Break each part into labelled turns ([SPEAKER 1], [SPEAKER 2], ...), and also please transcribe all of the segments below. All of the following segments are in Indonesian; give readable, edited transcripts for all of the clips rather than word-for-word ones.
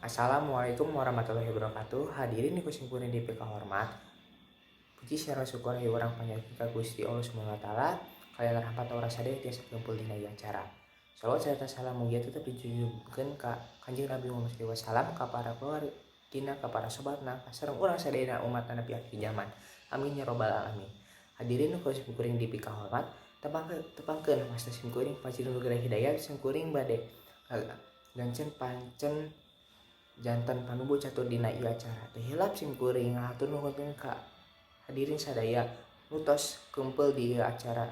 [SPEAKER 1] Assalamualaikum warahmatullahi wabarakatuh. Hadirin di kusimpulan di PK hormat. Puji syara syukur hayu urang panjangkeun ka Gusti Allah Subhanahu wa taala. Kalian rahmat orang sadaya tiasa kumpul dina ieu acara. Salawat serta salam mugia tetep ditujukeun ka Kanjeng Nabi Muhammad SAW, ka para keluargina, ka para sobatna, sareng urang sadayana umat Nabi akhir zaman. Amin ya robbal alamin. Hadirin nu kuring di PK hormat, tepangkeun wasta simkuring Fajrul Nugra Hidayat simkuring bade gancen pancen jantan panubu catur dina ieu acara. Teu hilap simkuring hatur nuhun ka hadirin sadaya nu tos kumpul di ieu acara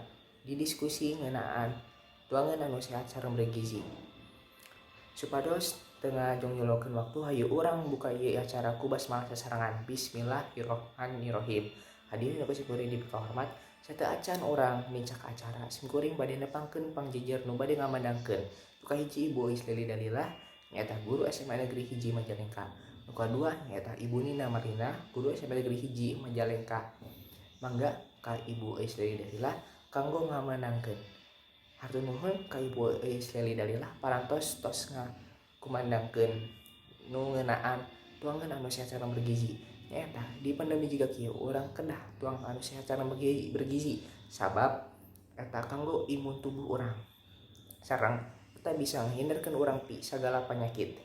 [SPEAKER 1] didiskusi ngeunaan tuangan anu sehat sareng bergizi. Supados teu ngajong-jolokeun waktu hayu urang buka ieu acara ku basmalah sasarengan. Bismillahirrahmanirrahim. Hadirin nu kuring di PK hormat, sateu acan urang mincak acara simkuring bade nepangkeun pangjejer nu bade ngamandangkeun. Nu kahiji Ibu Ois Leli Dalillah nyaeta guru SMA Negeri 1 Majalengka. Nu kadua nyaeta Ibu Nina Marlina, guru SMA Negeri 1 Majalengka. Mangga ka Ibu Ois Leli Dalillah kanggo ngamandangkeun. Hatur nuhun ka Ibu Ois Leli Dalillah parantos tos ngakumandangkeun nu ngeunaan tuangan anu sehat sareng bergizi. Nyaeta di pandemi jiga kieu urang kedah tuang anu sehat sareng bergizi sabab eta kanggo imun tubuh urang. Sareng kita bisa menghindarkan orang ti segala penyakit.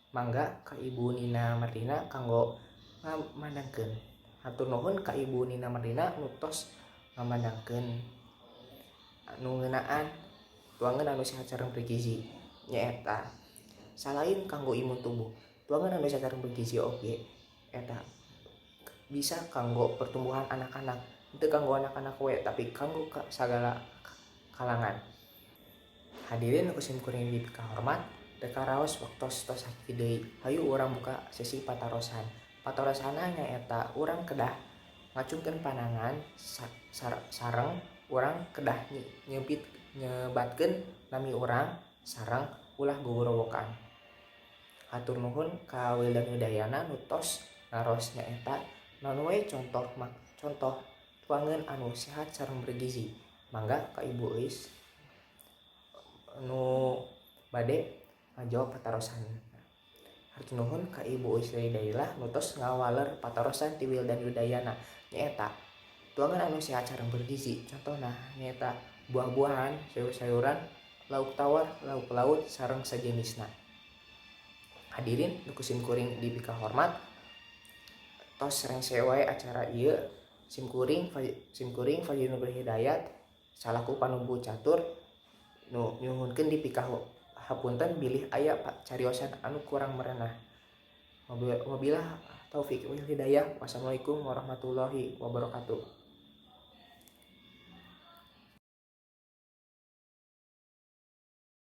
[SPEAKER 1] Mangga ka Ibu Nina Marlina kanggo ngamandangkeun. Hatur nuhun ka Ibu Nina Marlina nu tos ngamandangkeun nu ngeunaan tuangan anu sehat sareng bergizi. Nyaeta salain kanggo imun tubuh, tuangan anu sehat sareng bergizi oge eta bisa kanggo pertumbuhan anak-anak. Teu kanggo anak-anak we tapi kanggo sagala kalangan. Hadirin kusimkuring di PK hormat, teu karaos waktos tos sakit deui. Hayu urang buka sesi patarosan. Patarosanna nyaeta urang kedah ngacungkeun panangan sareng urang kedah nyebatkeun nami urang sareng ulah gogorowokan. Hatur nuhun ka Wildan Widayana nu tos ngaros nyaeta naon we contoh tuangan anu sehat sareng bergizi. Mangga ka Ibu Ois nu bade ngajawab patarosan. Hatur nuhun ka Ibu Ois Leli Dalillah nu tos ngawaler patarosan ti Wildan Widayana nyaeta tuangan anu sehat sareng bergizi. Contohna nyaeta buah-buahan, sayur-sayuran, lauk tawar, lauk laut sareng sajenisna. Hadirin nu kusimkuring di PK hormat, tos rengse wae acara ieu simkuring Fajrul Nugra Hidayat salaku panubu catur nu nyuhunkeun di PK hapunten bilih aya cariosan anu kurang merenah. Wabillahi taufik wal hidayah. Wassalamualaikum warahmatullahi wabarakatuh.